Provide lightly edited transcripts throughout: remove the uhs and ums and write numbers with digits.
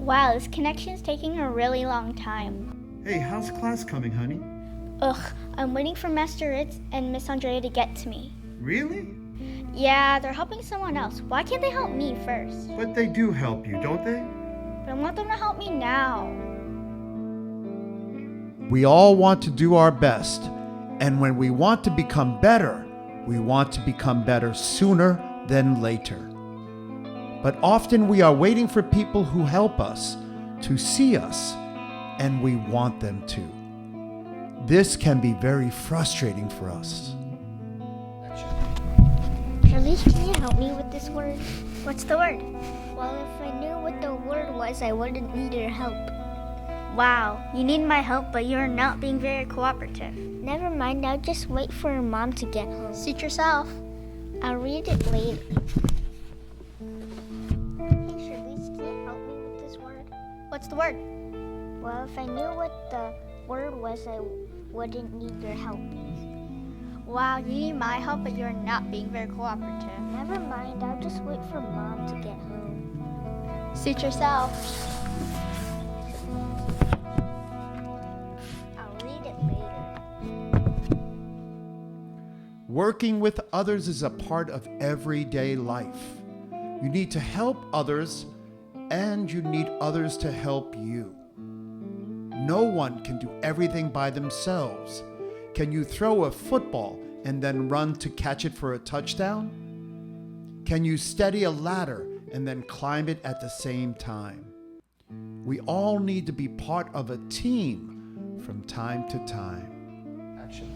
Wow, this connection's taking a really long time. Hey, how's class coming, honey? Ugh, I'm waiting for Master Ritz and Miss Andrea to get to me. Really? Yeah, they're helping someone else. Why can't they help me first? But they do help you, don't they? But I want them to help me now. We all want to do our best, and when we want to become better, we want to become better sooner than later. But often we are waiting for people who help us to see us, and we want them to. This can be very frustrating for us. Charlize, can you help me with this word? What's the word? Well, if I knew what the word was, I wouldn't need your help. Wow, you need my help, but you're not being very cooperative. Never mind, I'll just wait for your mom to get home. Suit yourself. I'll read it later. Hey, Charlize, can you help me with this word? What's the word? Well, if I knew what the word was, I wouldn't need your help. Wow, you need my help, but you're not being very cooperative. Never mind, I'll just wait for mom to get home. Suit yourself. I'll read it later. Working with others is a part of everyday life. You need to help others, and you need others to help you. No one can do everything by themselves. Can you throw a football and then run to catch it for a touchdown? Can you steady a ladder and then climb it at the same time? We all need to be part of a team from time to time. Action.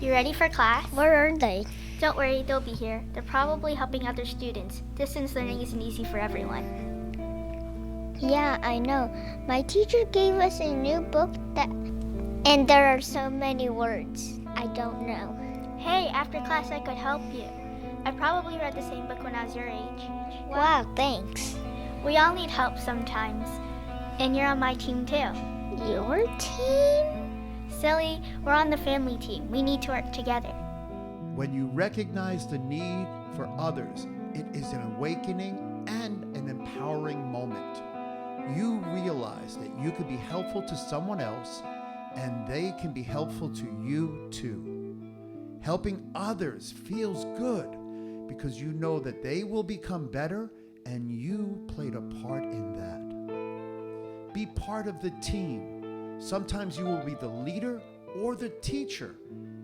You ready for class? Where are they? Don't worry, they'll be here. They're probably helping other students. Distance learning isn't easy for everyone. Yeah, I know. My teacher gave us a new book and there are so many words. I don't know. Hey, after class I could help you. I probably read the same book when I was your age. Wow, thanks. We all need help sometimes. And you're on my team too. Your team? Silly, we're on the family team. We need to work together. When you recognize the need for others, it is an awakening and an empowering moment. You realize that you could be helpful to someone else, and they can be helpful to you too. Helping others feels good because you know that they will become better and you played a part in that. Be part of the team. Sometimes you will be the leader or the teacher,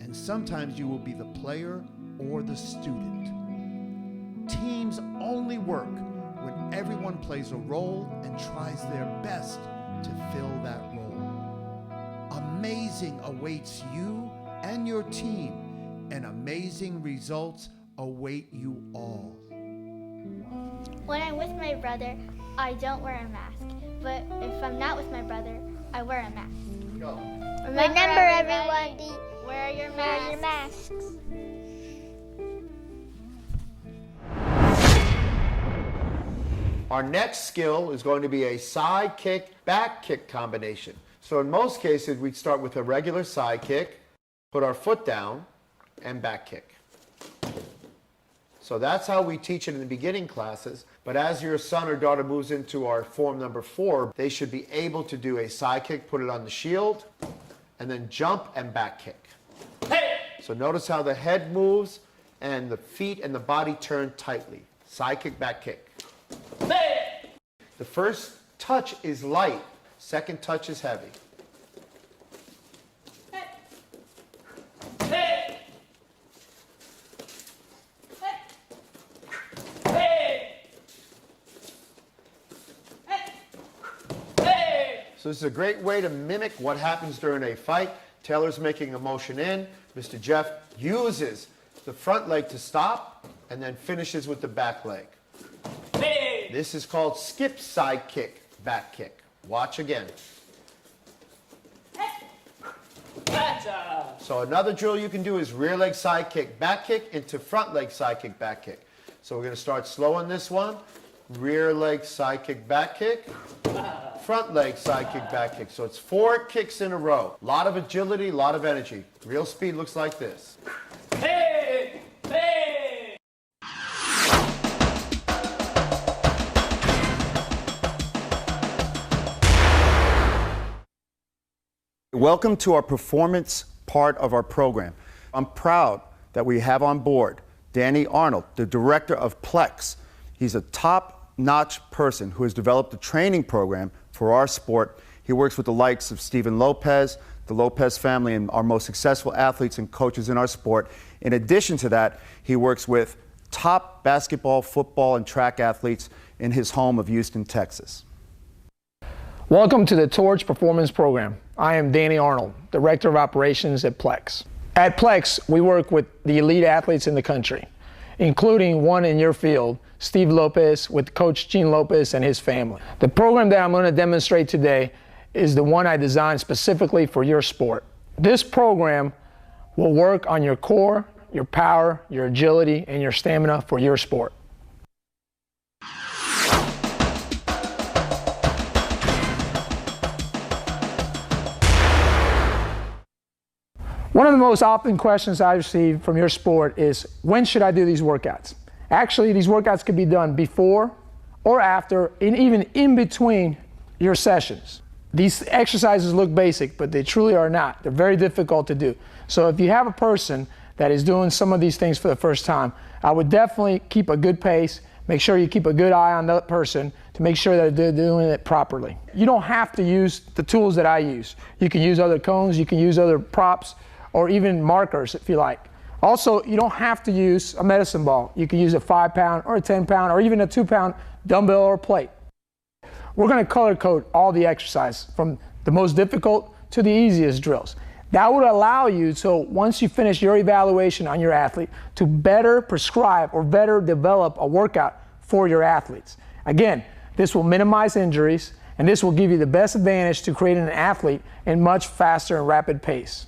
and sometimes you will be the player or the student. Teams only work when everyone plays a role and tries their best to fill that role. Amazing awaits you and your team, and amazing results await you all. When I'm with my brother, I don't wear a mask. But if I'm not with my brother, I wear a mask. Go. Remember everybody, wear your wear your masks. Our next skill is going to be a side kick, back kick combination. So in most cases, we'd start with a regular side kick, put our foot down, and back kick. So that's how we teach it in the beginning classes. But as your son or daughter moves into our form number 4, they should be able to do a side kick, put it on the shield, and then jump and back kick. Hey! So notice how the head moves and the feet and the body turn tightly. Side kick, back kick. Hey! The first touch is light. Second touch is heavy. Hey! Hey! So this is a great way to mimic what happens during a fight. Taylor's making a motion in. Mr. Jeff uses the front leg to stop and then finishes with the back leg. Hey! This is called skip side kick, back kick. Watch again. Gotcha! So another drill you can do is rear leg side kick, back kick into front leg side kick, back kick. So we're going to start slow on this one. Rear leg side kick, back kick. Front leg side kick, back kick. So it's 4 kicks in a row. A lot of agility, a lot of energy. Real speed looks like this. Hey! Hey! Welcome to our performance part of our program. I'm proud that we have on board Danny Arnold, the director of Plex. He's a top-notch person who has developed a training program for our sport. He works with the likes of Steven Lopez, the Lopez family, and our most successful athletes and coaches in our sport. In addition to that, he works with top basketball, football, and track athletes in his home of Houston, Texas. Welcome to the Torch Performance Program. I am Danny Arnold, Director of Operations at Plex. At Plex, we work with the elite athletes in the country, including one in your field, Steve Lopez, with Coach Gene Lopez and his family. The program that I'm going to demonstrate today is the one I designed specifically for your sport. This program will work on your core, your power, your agility, and your stamina for your sport. One of the most often questions I receive from your sport is, when should I do these workouts? Actually, these workouts can be done before or after, and even in between your sessions. These exercises look basic, but they truly are not. They're very difficult to do. So if you have a person that is doing some of these things for the first time, I would definitely keep a good pace. Make sure you keep a good eye on that person to make sure that they're doing it properly. You don't have to use the tools that I use. You can use other cones, you can use other props, or even markers if you like. Also, you don't have to use a medicine ball. You can use a 5-pound or a 10-pound or even a 2-pound dumbbell or plate. We're going to color code all the exercise from the most difficult to the easiest drills. That would allow you, so once you finish your evaluation on your athlete, to better prescribe or better develop a workout for your athletes. Again, this will minimize injuries, and this will give you the best advantage to creating an athlete in much faster and rapid pace.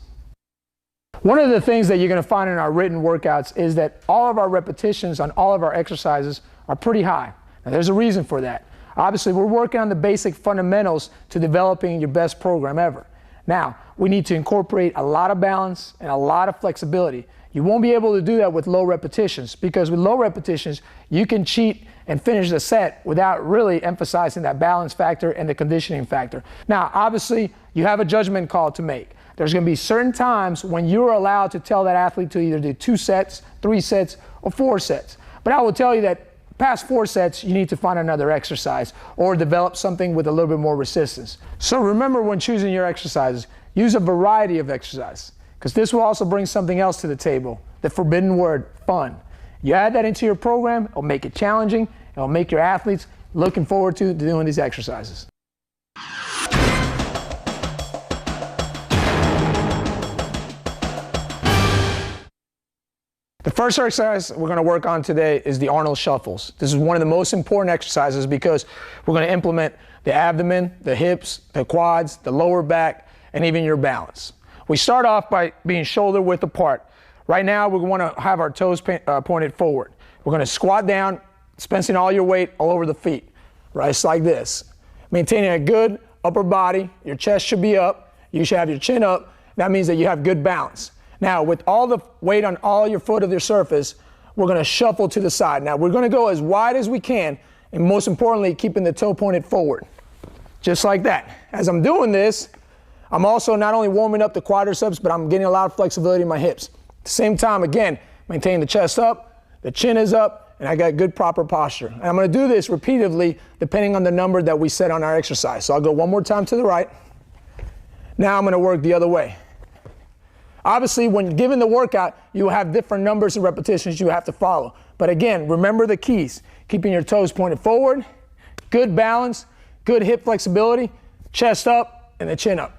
One of the things that you're going to find in our written workouts is that all of our repetitions on all of our exercises are pretty high. Now, there's a reason for that. Obviously, we're working on the basic fundamentals to developing your best program ever. Now, we need to incorporate a lot of balance and a lot of flexibility. You won't be able to do that with low repetitions, because with low repetitions, you can cheat and finish the set without really emphasizing that balance factor and the conditioning factor. Now, obviously, you have a judgment call to make. There's going to be certain times when you're allowed to tell that athlete to either do 2 sets, 3 sets, or 4 sets. But I will tell you that past 4 sets, you need to find another exercise or develop something with a little bit more resistance. So remember, when choosing your exercises, use a variety of exercises, because this will also bring something else to the table, the forbidden word, fun. You add that into your program, it'll make it challenging, it'll make your athletes looking forward to doing these exercises. The first exercise we're going to work on today is the Arnold Shuffles. This is one of the most important exercises because we're going to implement the abdomen, the hips, the quads, the lower back, and even your balance. We start off by being shoulder width apart. Right now, we want to have our toes pointed forward. We're going to squat down, dispensing all your weight all over the feet, right? It's like this. Maintaining a good upper body. Your chest should be up. You should have your chin up. That means that you have good balance. Now, with all the weight on all your foot of your surface, we're going to shuffle to the side. Now, we're going to go as wide as we can, and most importantly, keeping the toe pointed forward. Just like that. As I'm doing this, I'm also not only warming up the quadriceps, but I'm getting a lot of flexibility in my hips. At the same time, again, maintaining the chest up, the chin is up, and I got good proper posture. And I'm going to do this repeatedly depending on the number that we set on our exercise. So I'll go one more time to the right. Now I'm going to work the other way. Obviously, when given the workout, you have different numbers of repetitions you have to follow. But again, remember the keys. Keeping your toes pointed forward, good balance, good hip flexibility, chest up, and the chin up.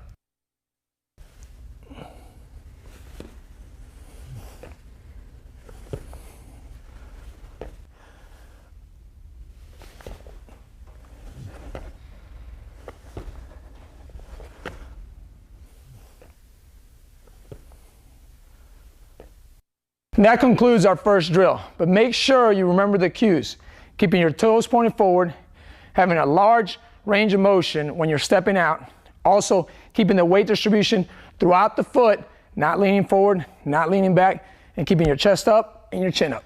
And that concludes our first drill, but make sure you remember the cues. Keeping your toes pointed forward, having a large range of motion when you're stepping out. Also, keeping the weight distribution throughout the foot, not leaning forward, not leaning back, and keeping your chest up and your chin up.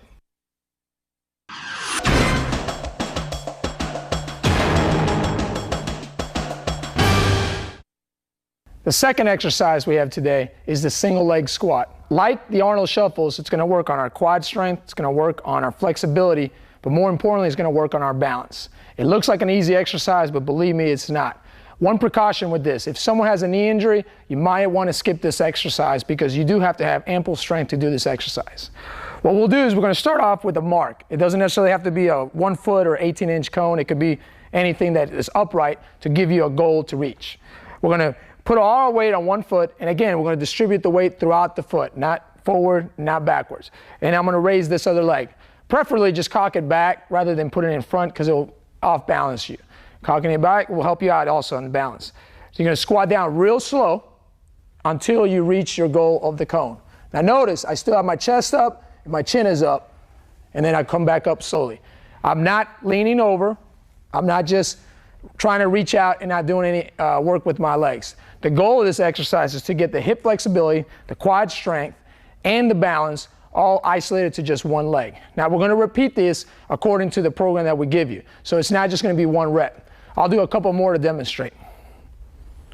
The second exercise we have today is the single leg squat. Like the Arnold Shuffles, it's going to work on our quad strength, it's going to work on our flexibility, but more importantly, it's going to work on our balance. It looks like an easy exercise, but believe me, it's not. One precaution with this, if someone has a knee injury, you might want to skip this exercise because you do have to have ample strength to do this exercise. What we'll do is we're going to start off with a mark. It doesn't necessarily have to be a 1 foot or 18-inch cone. It could be anything that is upright to give you a goal to reach. We're going to put all our weight on 1 foot, and again, we're going to distribute the weight throughout the foot, not forward, not backwards. And I'm going to raise this other leg. Preferably just cock it back rather than put it in front because it will off balance you. Cocking it back will help you out also on the balance. So you're going to squat down real slow until you reach your goal of the cone. Now notice, I still have my chest up, and my chin is up, and then I come back up slowly. I'm not leaning over. I'm not just trying to reach out and not doing any work with my legs. The goal of this exercise is to get the hip flexibility, the quad strength, and the balance all isolated to just one leg. Now we're going to repeat this according to the program that we give you. So it's not just going to be 1 rep. I'll do a couple more to demonstrate.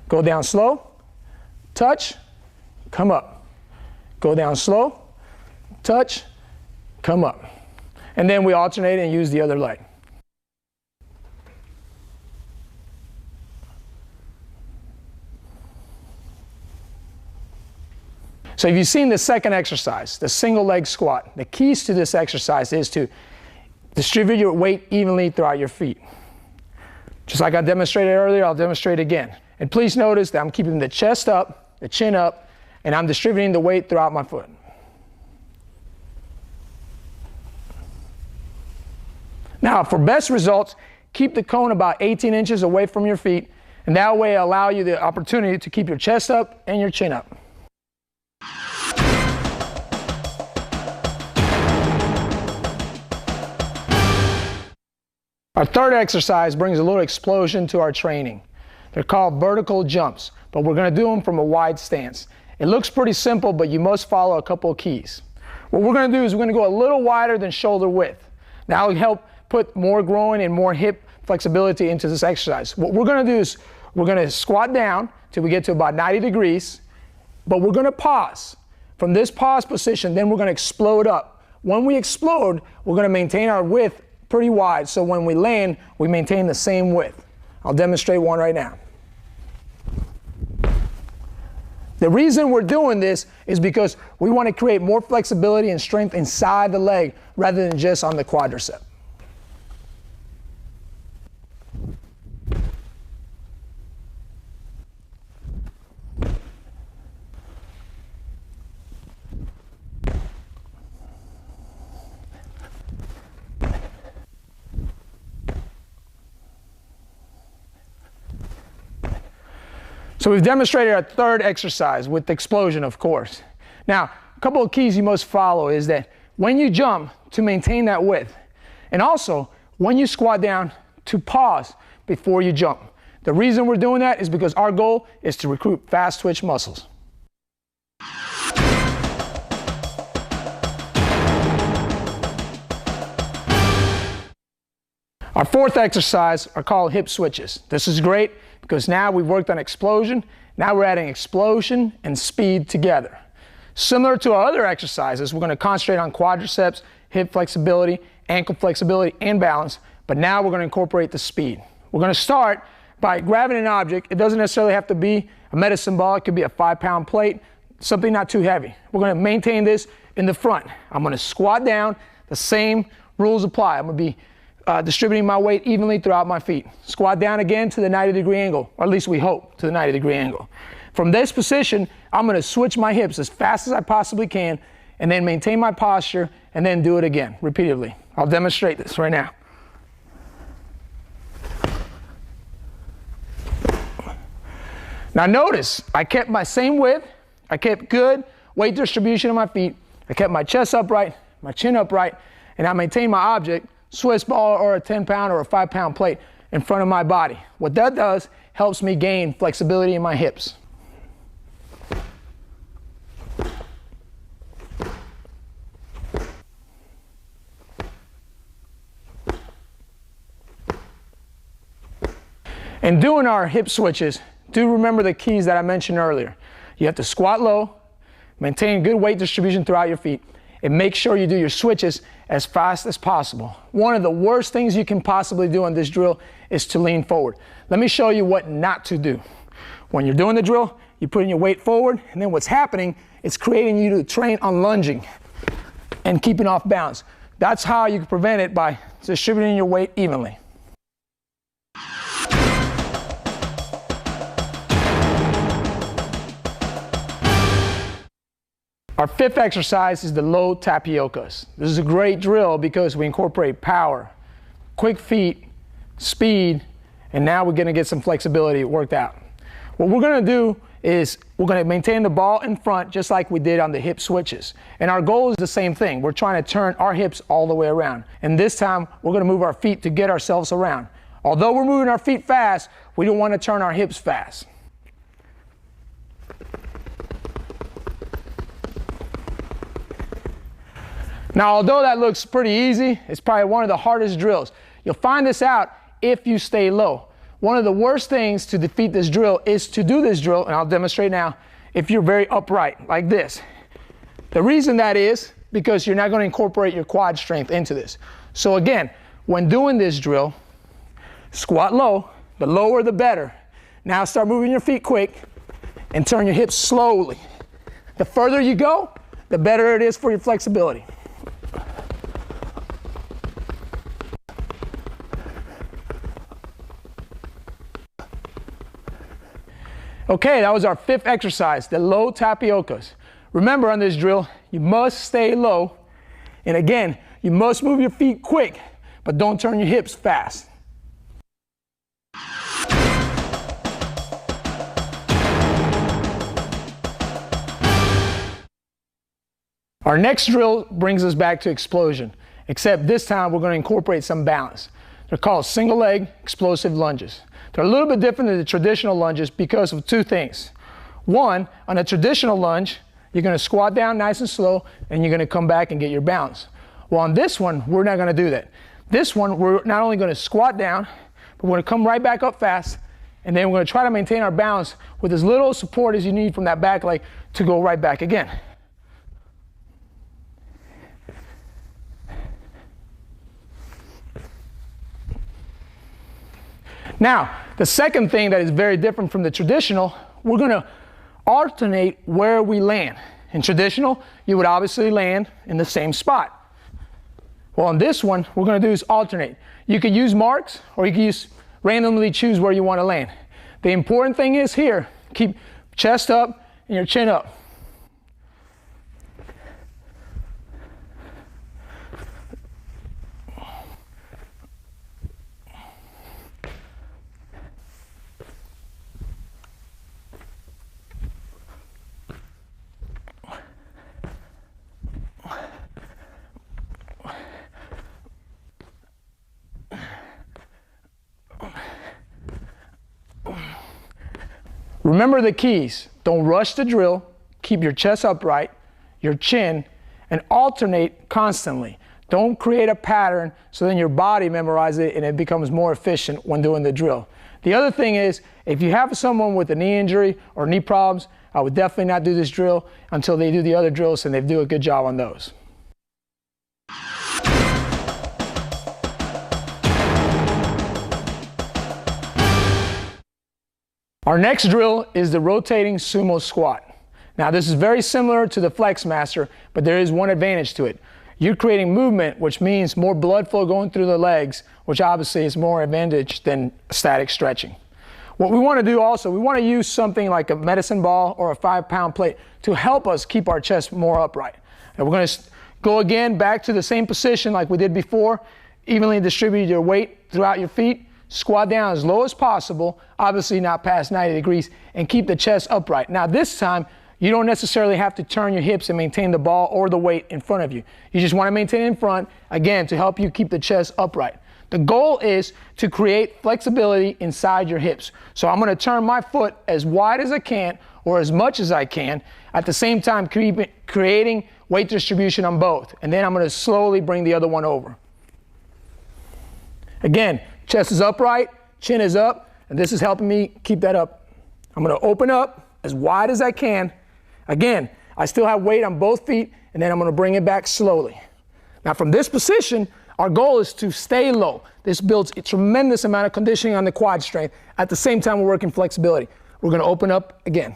Go down slow, touch, come up. Go down slow, touch, come up. And then we alternate and use the other leg. So if you've seen the second exercise, the single leg squat, the keys to this exercise is to distribute your weight evenly throughout your feet. Just like I demonstrated earlier, I'll demonstrate again. And please notice that I'm keeping the chest up, the chin up, and I'm distributing the weight throughout my foot. Now, for best results, keep the cone about 18 inches away from your feet, and that way allow you the opportunity to keep your chest up and your chin up. Our third exercise brings a little explosion to our training. They're called vertical jumps, but we're going to do them from a wide stance. It looks pretty simple, but you must follow a couple of keys. What we're going to do is we're going to go a little wider than shoulder width. That will help put more groin and more hip flexibility into this exercise. What we're going to do is we're going to squat down till we get to about 90 degrees, but we're going to pause. From this pause position, then we're going to explode up. When we explode, we're going to maintain our width pretty wide, so when we land, we maintain the same width. I'll demonstrate one right now. The reason we're doing this is because we want to create more flexibility and strength inside the leg rather than just on the quadricep. So we've demonstrated our third exercise with the explosion, of course. Now, a couple of keys you must follow is that when you jump, to maintain that width, and also when you squat down, to pause before you jump. The reason we're doing that is because our goal is to recruit fast twitch muscles. Our fourth exercise are called hip switches. This is great because now we've worked on explosion. Now we're adding explosion and speed together. Similar to our other exercises, we're going to concentrate on quadriceps, hip flexibility, ankle flexibility, and balance, but now we're going to incorporate the speed. We're going to start by grabbing an object. It doesn't necessarily have to be a medicine ball. It could be a 5-pound plate, something not too heavy. We're going to maintain this in the front. I'm going to squat down. The same rules apply. I'm going to be distributing my weight evenly throughout my feet. Squat down again to the 90-degree angle, or at least we hope to the 90-degree angle. From this position, I'm going to switch my hips as fast as I possibly can and then maintain my posture and then do it again repeatedly. I'll demonstrate this right now. Now notice, I kept my same width, I kept good weight distribution on my feet, I kept my chest upright, my chin upright, and I maintained my object, Swiss ball or a 10-pound or a 5-pound plate in front of my body. What that does helps me gain flexibility in my hips. In doing our hip switches, do remember the keys that I mentioned earlier. You have to squat low, maintain good weight distribution throughout your feet, and make sure you do your switches as fast as possible. One of the worst things you can possibly do on this drill is to lean forward. Let me show you what not to do. When you're doing the drill, you're putting your weight forward, and then what's happening is creating you to train on lunging and keeping off balance. That's how you can prevent it, by distributing your weight evenly. Our fifth exercise is the low tapiocas. This is a great drill because we incorporate power, quick feet, speed, and now we're gonna get some flexibility worked out. What we're gonna do is we're gonna maintain the ball in front just like we did on the hip switches. And our goal is the same thing. We're trying to turn our hips all the way around. And this time we're gonna move our feet to get ourselves around. Although we're moving our feet fast, we don't wanna turn our hips fast. Now, although that looks pretty easy, it's probably one of the hardest drills. You'll find this out if you stay low. One of the worst things to defeat this drill is to do this drill, and I'll demonstrate now, if you're very upright, like this. The reason that is because you're not going to incorporate your quad strength into this. So again, when doing this drill, squat low, the lower the better. Now start moving your feet quick and turn your hips slowly. The further you go, the better it is for your flexibility. Okay, that was our fifth exercise, the low tapiocas. Remember on this drill, you must stay low. And again, you must move your feet quick, but don't turn your hips fast. Our next drill brings us back to explosion, except this time we're going to incorporate some balance. They're called single leg explosive lunges. They're a little bit different than the traditional lunges because of two things. One, on a traditional lunge, you're going to squat down nice and slow, and you're going to come back and get your balance. Well, on this one, we're not going to do that. This one, we're not only going to squat down, but we're going to come right back up fast, and then we're going to try to maintain our balance with as little support as you need from that back leg to go right back again. Now, the second thing that is very different from the traditional, we're going to alternate where we land. In traditional, you would obviously land in the same spot. Well, on this one, we're going to do is alternate. You could use marks, or you can randomly choose where you want to land. The important thing is here, keep chest up and your chin up. Remember the keys. Don't rush the drill. Keep your chest upright, your chin, and alternate constantly. Don't create a pattern so then your body memorizes it and it becomes more efficient when doing the drill. The other thing is, if you have someone with a knee injury or knee problems, I would definitely not do this drill until they do the other drills and they do a good job on those. Our next drill is the rotating sumo squat. Now this is very similar to the Flex Master, but there is one advantage to it. You're creating movement, which means more blood flow going through the legs, which obviously is more advantage than static stretching. What we want to do also, we want to use something like a medicine ball or a 5-pound plate to help us keep our chest more upright. And we're going to go again back to the same position like we did before, evenly distribute your weight throughout your feet. Squat down as low as possible, obviously not past 90 degrees, and keep the chest upright. Now this time, you don't necessarily have to turn your hips and maintain the ball or the weight in front of you. You just want to maintain it in front, again, to help you keep the chest upright. The goal is to create flexibility inside your hips. So I'm going to turn my foot as wide as I can, or as much as I can, at the same time creating weight distribution on both. And then I'm going to slowly bring the other one over. Again, chest is upright, chin is up, and this is helping me keep that up I'm gonna open up as wide as I can. Again, I still have weight on both feet, and then I'm gonna bring it back slowly. Now from this position, our goal is to stay low. This builds a tremendous amount of conditioning on the quad strength. At the same time, we're working flexibility. We're gonna open up again.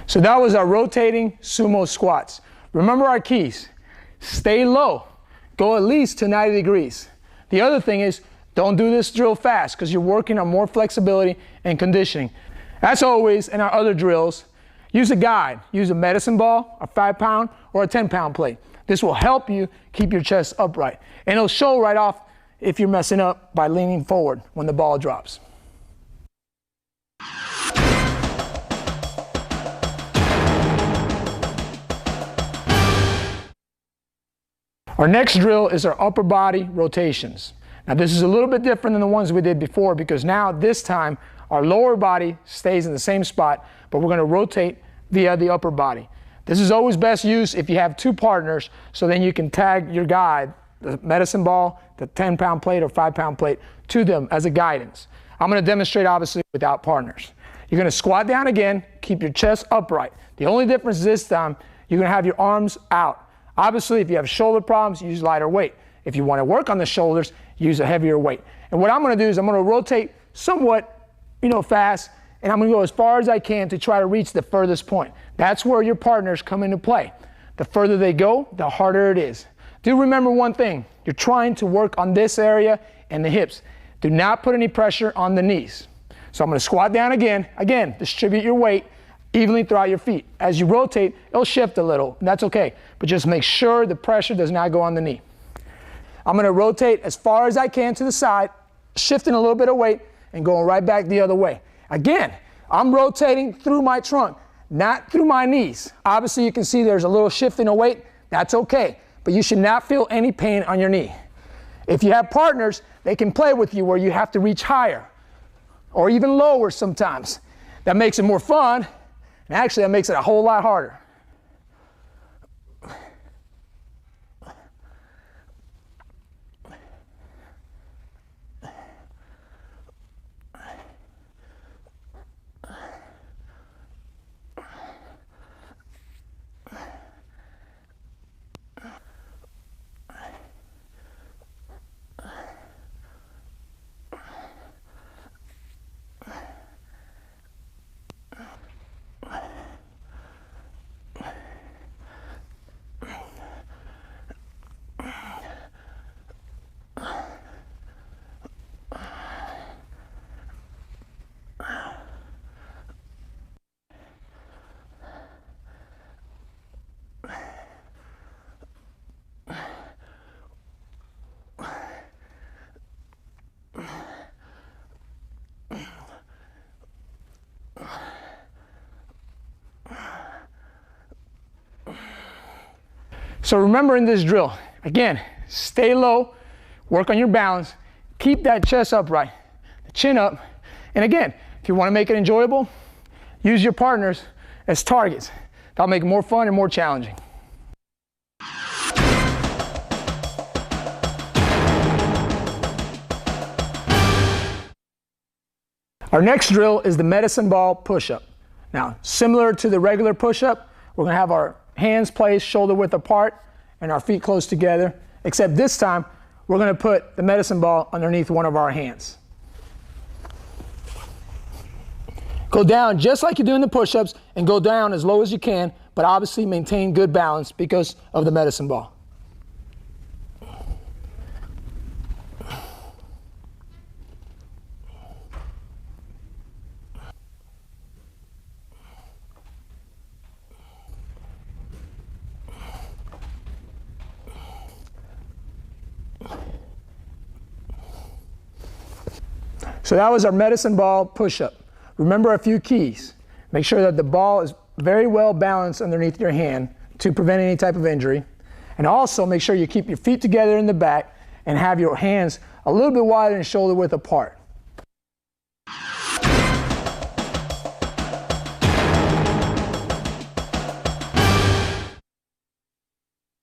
So that was our rotating sumo squats. Remember our keys. Stay low. Go at least to 90 degrees. The other thing is, don't do this drill fast because you're working on more flexibility and conditioning. As always, in our other drills, use a guide. Use a medicine ball, a 5-pound, or a 10-pound plate. This will help you keep your chest upright. And it'll show right off if you're messing up by leaning forward when the ball drops. Our next drill is our upper body rotations. Now this is a little bit different than the ones we did before because now this time our lower body stays in the same spot, but we're going to rotate via the upper body. This is always best used if you have 2 partners, so then you can tag your guide, the medicine ball, the 10-pound plate or 5-pound plate, to them as a guidance. I'm going to demonstrate obviously without partners. You're going to squat down again, keep your chest upright. The only difference this time, you're going to have your arms out. Obviously, if you have shoulder problems, use lighter weight. If you want to work on the shoulders, use a heavier weight. And what I'm going to do is I'm going to rotate somewhat, fast, and I'm going to go as far as I can to try to reach the furthest point. That's where your partners come into play. The further they go, the harder it is. Do remember one thing. You're trying to work on this area and the hips. Do not put any pressure on the knees. So I'm going to squat down again. Again, distribute your weight evenly throughout your feet. As you rotate, it'll shift a little, and that's okay. But just make sure the pressure does not go on the knee. I'm going to rotate as far as I can to the side, shifting a little bit of weight and going right back the other way. Again, I'm rotating through my trunk, not through my knees. Obviously, you can see there's a little shifting of weight. That's okay, but you should not feel any pain on your knee. If you have partners, they can play with you where you have to reach higher or even lower sometimes. That makes it more fun. And actually, that makes it a whole lot harder. So remember in this drill, again, stay low, work on your balance, keep that chest upright, the chin up, and again, if you want to make it enjoyable, use your partners as targets. That'll make it more fun and more challenging. Our next drill is the medicine ball push-up. Now, similar to the regular push-up, we're going to have our hands placed shoulder width apart and our feet close together, except this time we're going to put the medicine ball underneath one of our hands. Go down just like you do in the push-ups and go down as low as you can, but obviously maintain good balance because of the medicine ball. So that was our medicine ball push-up. Remember a few keys. Make sure that the ball is very well balanced underneath your hand to prevent any type of injury. And also make sure you keep your feet together in the back and have your hands a little bit wider and shoulder width apart.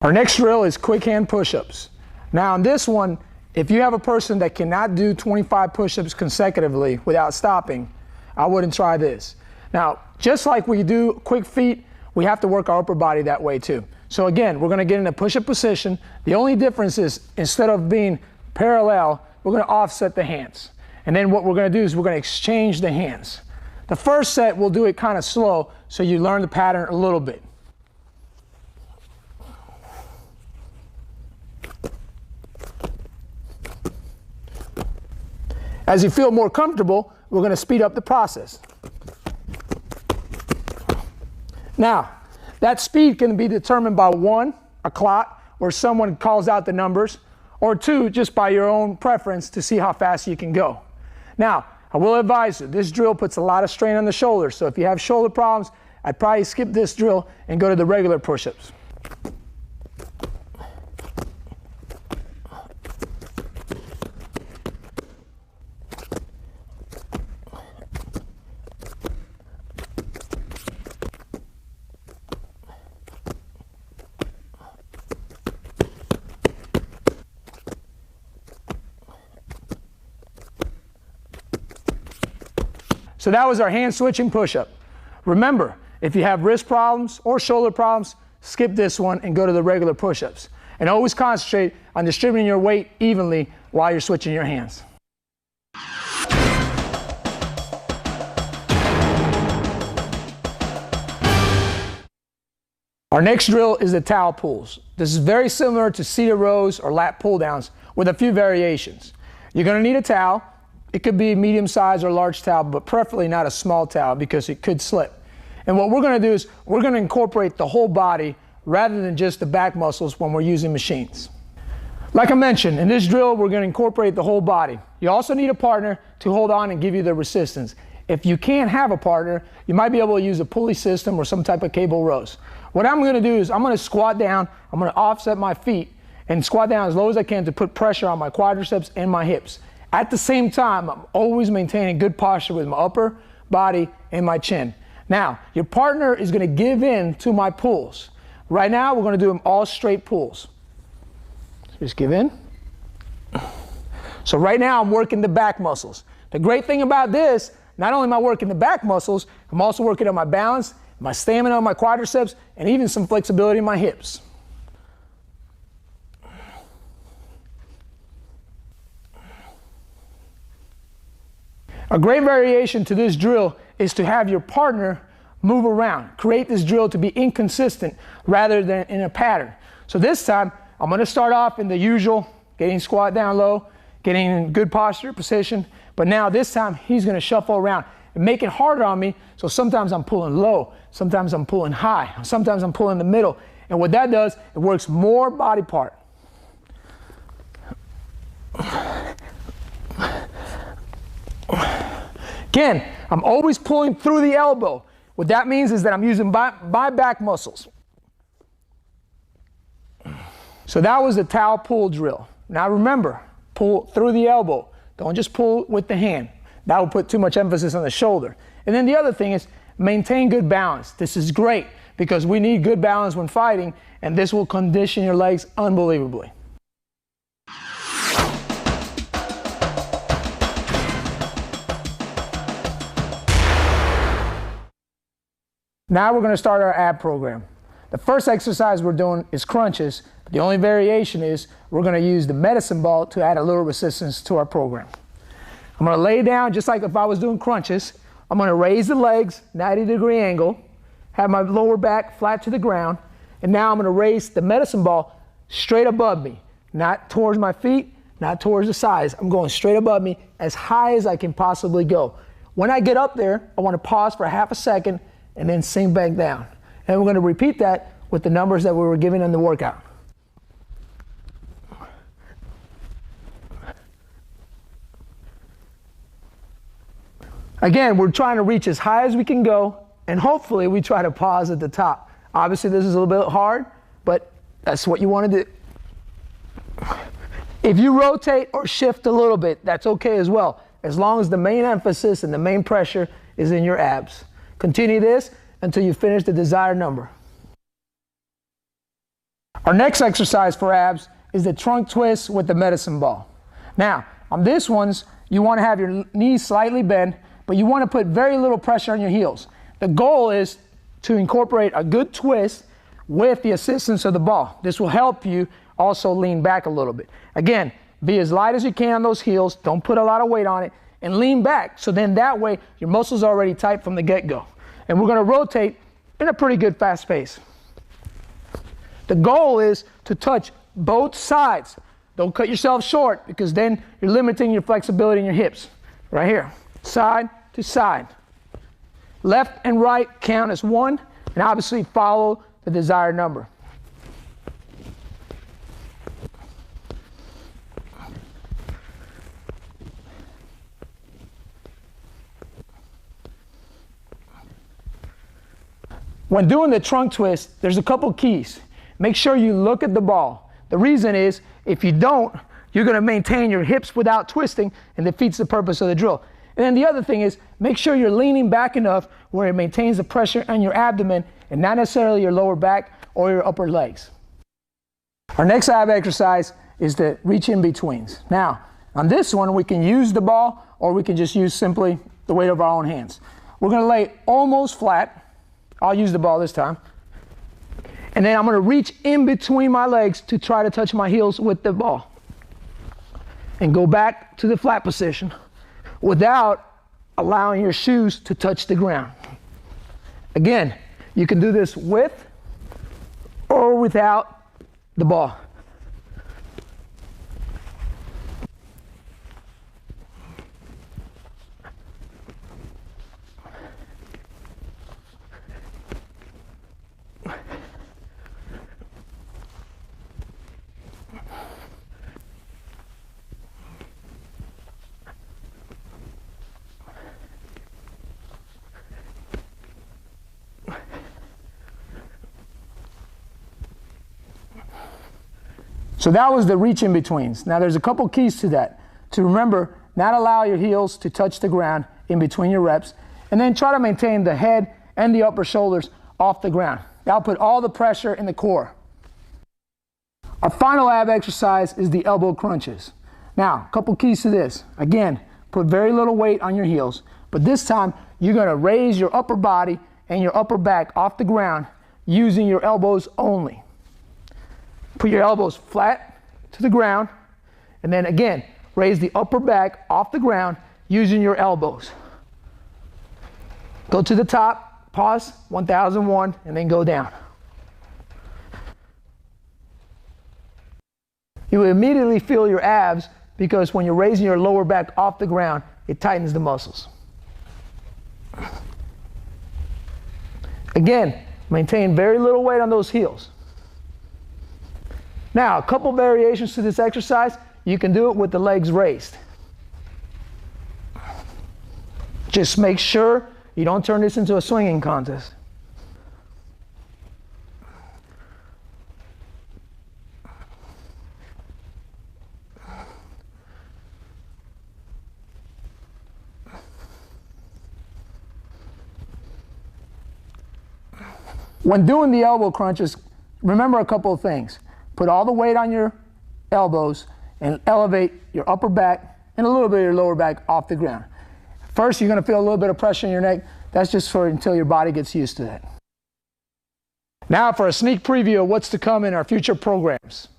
Our next drill is quick hand push-ups. Now on this one, if you have a person that cannot do 25 push-ups consecutively without stopping, I wouldn't try this. Now, just like we do quick feet, we have to work our upper body that way too. So again, we're gonna get in a push-up position. The only difference is instead of being parallel, we're gonna offset the hands. And then what we're gonna do is we're gonna exchange the hands. The first set, we'll do it kind of slow so you learn the pattern a little bit. As you feel more comfortable, we're going to speed up the process. Now, that speed can be determined by 1, a clock, where someone calls out the numbers, or 2, just by your own preference to see how fast you can go. Now, I will advise you, this drill puts a lot of strain on the shoulders, so if you have shoulder problems, I'd probably skip this drill and go to the regular push-ups. So that was our hand switching push-up. Remember, if you have wrist problems or shoulder problems, skip this one and go to the regular push-ups. And always concentrate on distributing your weight evenly while you're switching your hands. Our next drill is the towel pulls. This is very similar to seated rows or lat pull downs with a few variations. You're going to need a towel. It could be a medium size or large towel, but preferably not a small towel because it could slip. And what we're going to do is we're going to incorporate the whole body rather than just the back muscles when we're using machines. Like I mentioned, in this drill, we're going to incorporate the whole body. You also need a partner to hold on and give you the resistance. If you can't have a partner, you might be able to use a pulley system or some type of cable rows. What I'm going to do is I'm going to squat down, I'm going to offset my feet and squat down as low as I can to put pressure on my quadriceps and my hips. At the same time, I'm always maintaining good posture with my upper body and my chin. Now, your partner is going to give in to my pulls. Right now, we're going to do them all straight pulls. Just give in. So right now, I'm working the back muscles. The great thing about this, not only am I working the back muscles, I'm also working on my balance, my stamina on my quadriceps, and even some flexibility in my hips. A great variation to this drill is to have your partner move around. Create this drill to be inconsistent rather than in a pattern. So this time, I'm going to start off in the usual, getting squat down low, getting in good posture, position. But now this time, he's going to shuffle around and make it harder on me. So sometimes I'm pulling low, sometimes I'm pulling high, sometimes I'm pulling in the middle. And what that does, it works more body part. Again, I'm always pulling through the elbow. What that means is that I'm using my back muscles. So that was the towel pull drill. Now remember, pull through the elbow. Don't just pull with the hand. That will put too much emphasis on the shoulder. And then the other thing is maintain good balance. This is great because we need good balance when fighting, and this will condition your legs unbelievably. Now we're going to start our ab program. The first exercise we're doing is crunches. The only variation is we're going to use the medicine ball to add a little resistance to our program. I'm going to lay down just like if I was doing crunches. I'm going to raise the legs, 90-degree angle, have my lower back flat to the ground, and now I'm going to raise the medicine ball straight above me, not towards my feet, not towards the sides. I'm going straight above me as high as I can possibly go. When I get up there, I want to pause for half a second and then sink back down. And we're going to repeat that with the numbers that we were given in the workout. Again, we're trying to reach as high as we can go, and hopefully we try to pause at the top. Obviously this is a little bit hard, but that's what you want to do. If you rotate or shift a little bit, that's okay as well, as long as the main emphasis and the main pressure is in your abs. Continue this until you finish the desired number. Our next exercise for abs is the trunk twist with the medicine ball. Now, on this ones, you want to have your knees slightly bent, but you want to put very little pressure on your heels. The goal is to incorporate a good twist with the assistance of the ball. This will help you also lean back a little bit. Again, be as light as you can on those heels. Don't put a lot of weight on it, and lean back. So then that way, your muscles are already tight from the get-go. And we're going to rotate in a pretty good fast pace. The goal is to touch both sides. Don't cut yourself short, because then you're limiting your flexibility in your hips. Right here, side to side. Left and right count as one, and obviously follow the desired number. When doing the trunk twist, there's a couple keys. Make sure you look at the ball. The reason is, if you don't, you're going to maintain your hips without twisting, and defeats the purpose of the drill. And then the other thing is, make sure you're leaning back enough where it maintains the pressure on your abdomen and not necessarily your lower back or your upper legs. Our next ab exercise is the reach in betweens. Now, on this one, we can use the ball, or we can just use simply the weight of our own hands. We're going to lay almost flat. I'll use the ball this time. And then I'm going to reach in between my legs to try to touch my heels with the ball. And go back to the flat position without allowing your shoes to touch the ground. Again, you can do this with or without the ball. So that was the reach in betweens. Now there's a couple keys to that. To remember, not allow your heels to touch the ground in between your reps, and then try to maintain the head and the upper shoulders off the ground. That'll put all the pressure in the core. Our final ab exercise is the elbow crunches. Now, a couple keys to this. Again, put very little weight on your heels, but this time you're going to raise your upper body and your upper back off the ground using your elbows only. Put your elbows flat to the ground, and then again, raise the upper back off the ground using your elbows. Go to the top, pause, 1001, and then go down. You will immediately feel your abs, because when you're raising your lower back off the ground, it tightens the muscles. Again, maintain very little weight on those heels. Now, a couple variations to this exercise. You can do it with the legs raised. Just make sure you don't turn this into a swinging contest. When doing the elbow crunches, remember a couple of things. Put all the weight on your elbows and elevate your upper back and a little bit of your lower back off the ground. First, you're going to feel a little bit of pressure in your neck. That's just for until your body gets used to that. Now for a sneak preview of what's to come in our future programs.